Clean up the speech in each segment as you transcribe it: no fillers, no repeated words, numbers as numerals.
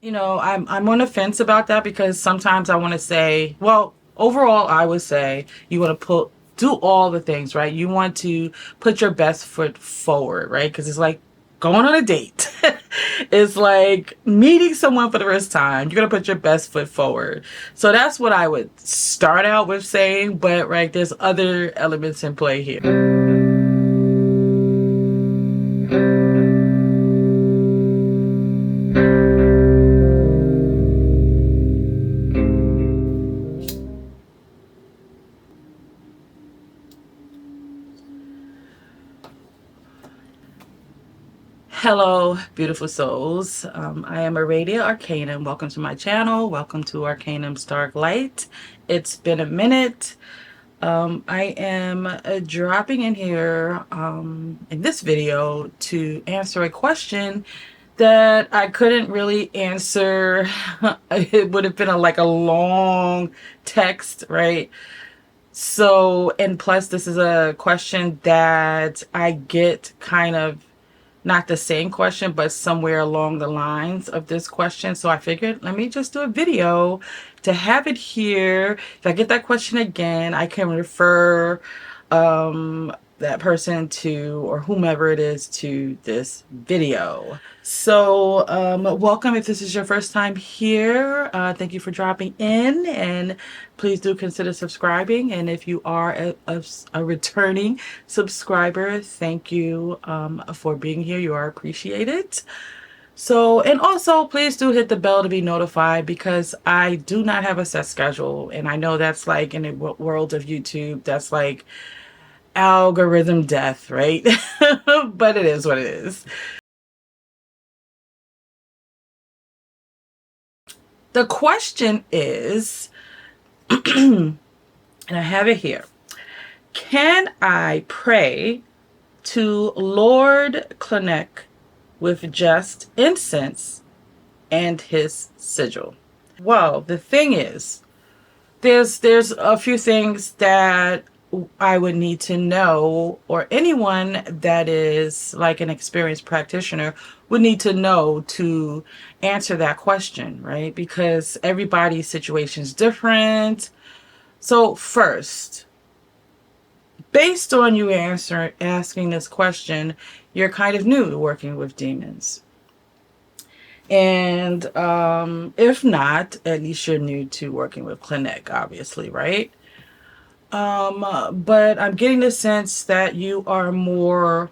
I'm on the fence about that because sometimes I want to say, well, overall, I would say you want to do all the things, right? You want to put your best foot forward, right? Because it's like going on a date. It's like meeting someone for the first time. You're going to put your best foot forward. So that's what I would start out with saying, but right, there's other elements in play here. Hello, beautiful souls. I am Aradia Arcanum. Welcome to my channel. Welcome to Arcanum's Dark Light. It's been a minute. I am dropping in here in this video to answer a question that I couldn't really answer. It would have been like a long text, right? So, and plus, this is a question that I get kind of not the same question, but somewhere along the lines of this question. So I figured, let me just do a video to have it here. If I get that question again, I can refer that person to, or whomever it is, to this video. So welcome if this is your first time here. Thank you for dropping in, and please do consider subscribing. And if you are a returning subscriber, thank you for being here. You are appreciated. So, and also please do hit the bell to be notified, because I do not have a set schedule. And I know that's like in the world of YouTube, that's like algorithm death, right? But it is what it is. The question is, and I have it here. Can I pray to Lord Clinic with just incense and his sigil? Well, the thing is, there's a few things that I would need to know, or anyone that is like an experienced practitioner would need to know to answer that question, right? Because everybody's situation is different. So first, based on you asking this question, you're kind of new to working with demons. And if not, at least you're new to working with Clinic, obviously, right? But I'm getting the sense that you are more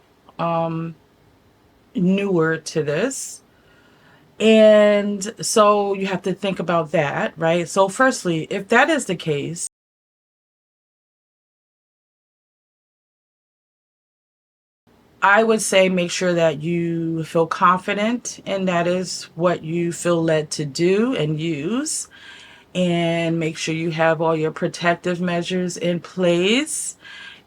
newer to this. And so you have to think about that, right? So firstly, if that is the case, I would say make sure that you feel confident, and that is what you feel led to do and use. And make sure you have all your protective measures in place,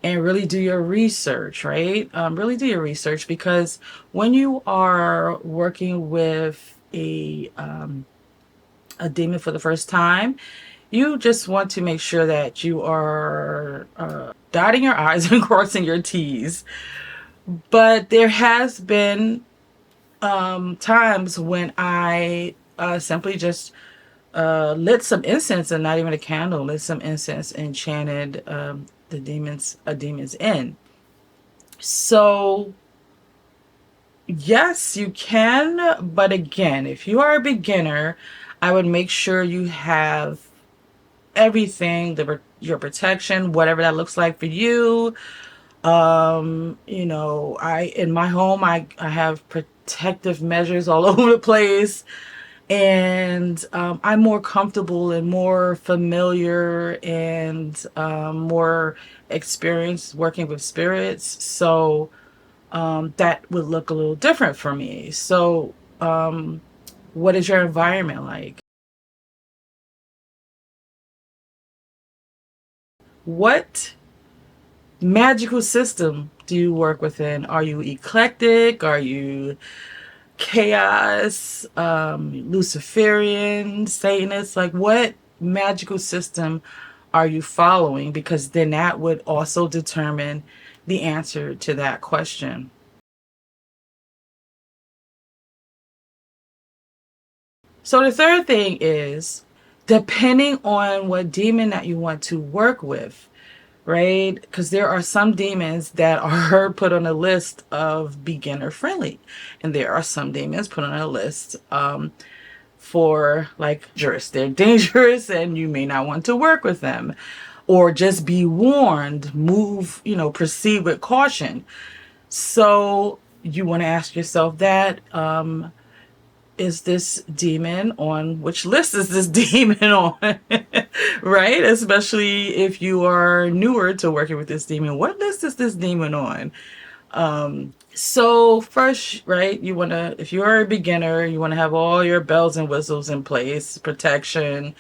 and really do your research, right? Really do your research, because when you are working with a demon for the first time, you just want to make sure that you are dotting your I's and crossing your T's. But there has been times when I simply just lit some incense, and not even a candle, lit some incense and chanted the demons in. So yes, you can, but again, if you are a beginner, I would make sure you have everything, your protection, whatever that looks like for you. I in my home, I have protective measures all over the place, and I'm more comfortable and more familiar and more experienced working with spirits. So that would look a little different for me. So what is your environment like? What magical system do you work within? Are you eclectic? Are you chaos, Luciferian, Satanist? Like, what magical system are you following? Because then that would also determine the answer to that question. So the third thing is, depending on what demon that you want to work with, right? Because there are some demons that are put on a list of beginner friendly, and there are some demons put on a list for like dangerous. They're dangerous, and you may not want to work with them, or just be warned. Move, proceed with caution. So you want to ask yourself that. Is this demon on, which list is this demon on? Right? Especially if you are newer to working with this demon. What list is this demon on? So first, right, you want to, if you're a beginner, you want to have all your bells and whistles in place, protection,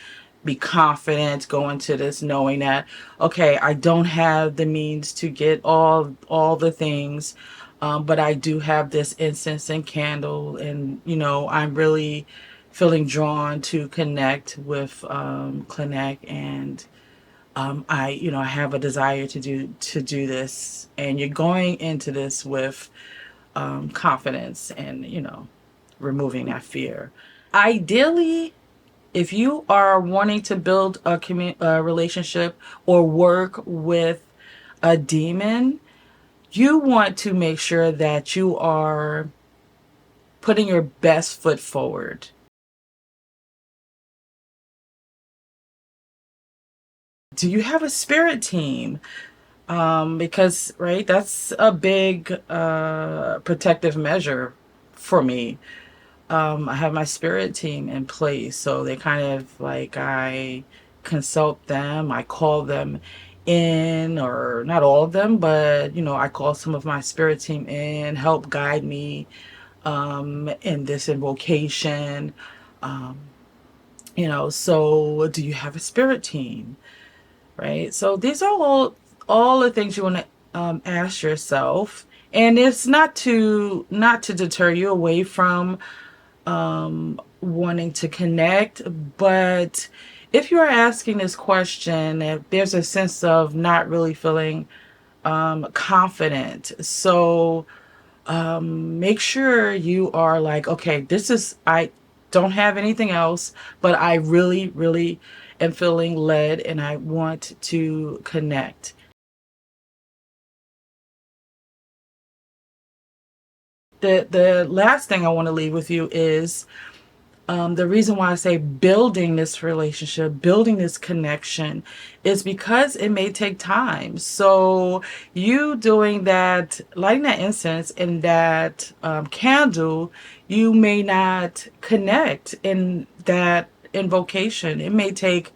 be confident, go into this knowing that, okay, I don't have the means to get all the things, but I do have this incense and candle, and I'm really feeling drawn to connect with Clinic, and I have a desire to do this, and you're going into this with confidence and removing that fear. Ideally, if you are wanting to build a relationship or work with a demon, you want to make sure that you are putting your best foot forward. Do you have a spirit team? Because, right, that's a big protective measure for me. I have my spirit team in place, so they kind of like, I consult them, I call them in, or not all of them, but I call some of my spirit team in, help guide me in this invocation. Um, so do you have a spirit team? Right? So these are all the things you want to ask yourself, and it's not to deter you away from wanting to connect, but if you are asking this question, if there's a sense of not really feeling confident, so make sure you are like, okay, I don't have anything else, but I really, really am feeling led and I want to connect. The last thing I want to leave with you is the reason why I say building this relationship, building this connection, is because it may take time. So you doing that, lighting that incense and that candle, you may not connect in that invocation. It may take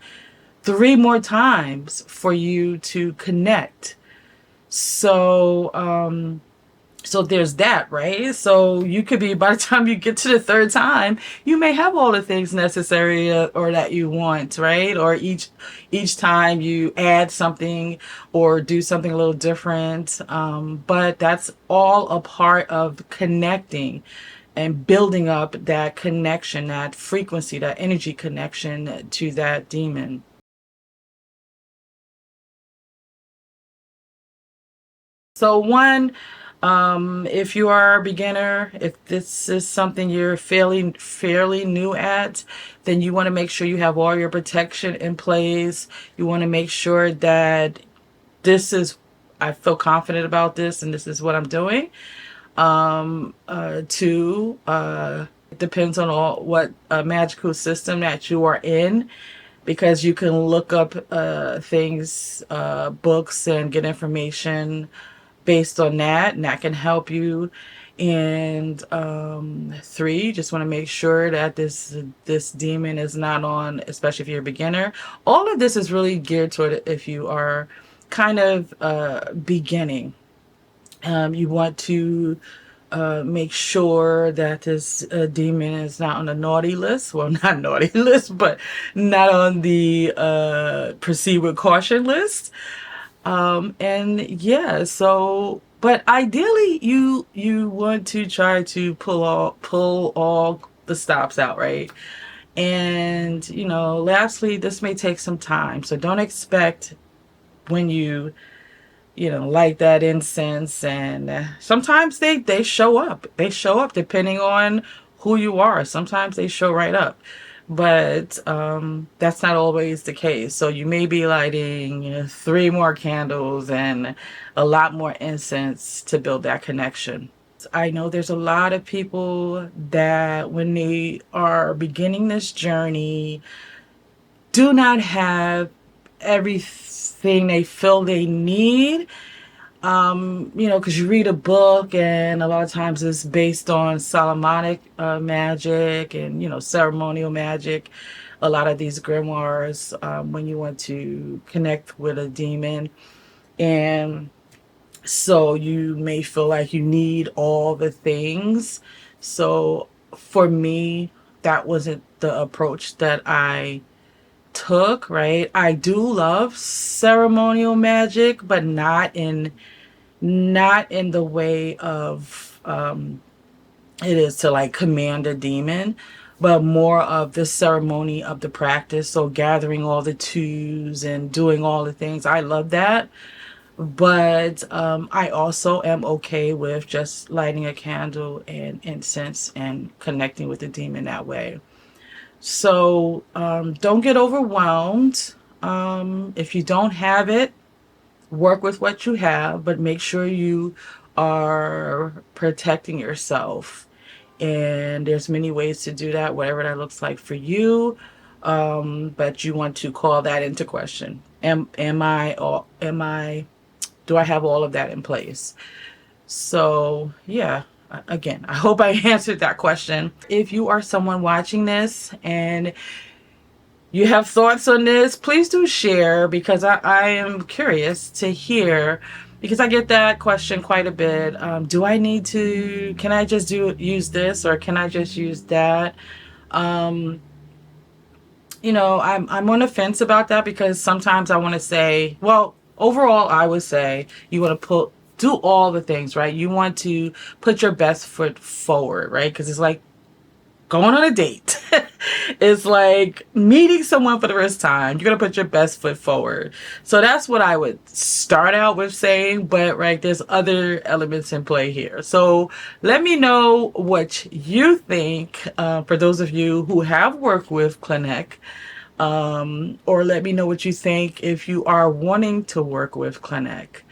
3 more times for you to connect. So there's that, right? So you could be, by the time you get to the third time, you may have all the things necessary, or that you want, right? Or each time you add something or do something a little different. But that's all a part of connecting and building up that connection, that frequency, that energy connection to that demon. So one, if you are a beginner, if this is something you're fairly new at, then you want to make sure you have all your protection in place. You want to make sure that this is, I feel confident about this, and this is what I'm doing. Two, it depends on what magical system that you are in, because you can look up things, books, and get information based on that, and that can help you. And three, you just want to make sure that this demon is not on, especially if you're a beginner. All of this is really geared toward if you are kind of beginning. You want to make sure that this demon is not on the naughty list. Well, not naughty list, but not on the proceed with caution list. And yeah, so, but ideally you want to try to pull all the stops out, right? And lastly, this may take some time, so don't expect when light that incense, and sometimes they show up depending on who you are. Sometimes they show right up, but that's not always the case. So you may be lighting 3 more candles and a lot more incense to build that connection. I know there's a lot of people that when they are beginning this journey do not have everything they feel they need. Because you read a book and a lot of times it's based on Solomonic magic and, ceremonial magic. A lot of these grimoires, when you want to connect with a demon. And so you may feel like you need all the things. So for me, that wasn't the approach that I took, right? I do love ceremonial magic, but not in the way of it is to like command a demon, but more of the ceremony of the practice. So gathering all the twos and doing all the things. I love that. But I also am okay with just lighting a candle and incense and connecting with the demon that way. So don't get overwhelmed. If you don't have it, work with what you have, but make sure you are protecting yourself. And there's many ways to do that, whatever that looks like for you. But you want to call that into question. Do I have all of that in place? So yeah, again, I hope I answered that question. If you are someone watching this and you have thoughts on this, please do share, because I am curious to hear, because I get that question quite a bit. Can I just use this, or can I just use that? I'm on the fence about that, because sometimes I want to say, well, overall, I would say you want to do all the things, right? You want to put your best foot forward, right? Because it's like going on a date. It's like meeting someone for the first time. You're going to put your best foot forward. So that's what I would start out with saying, but right, there's other elements in play here. So let me know what you think, for those of you who have worked with Clinic, or let me know what you think if you are wanting to work with Clinic.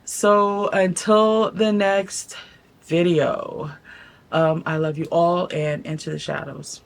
So until the next video, I love you all, and into the shadows.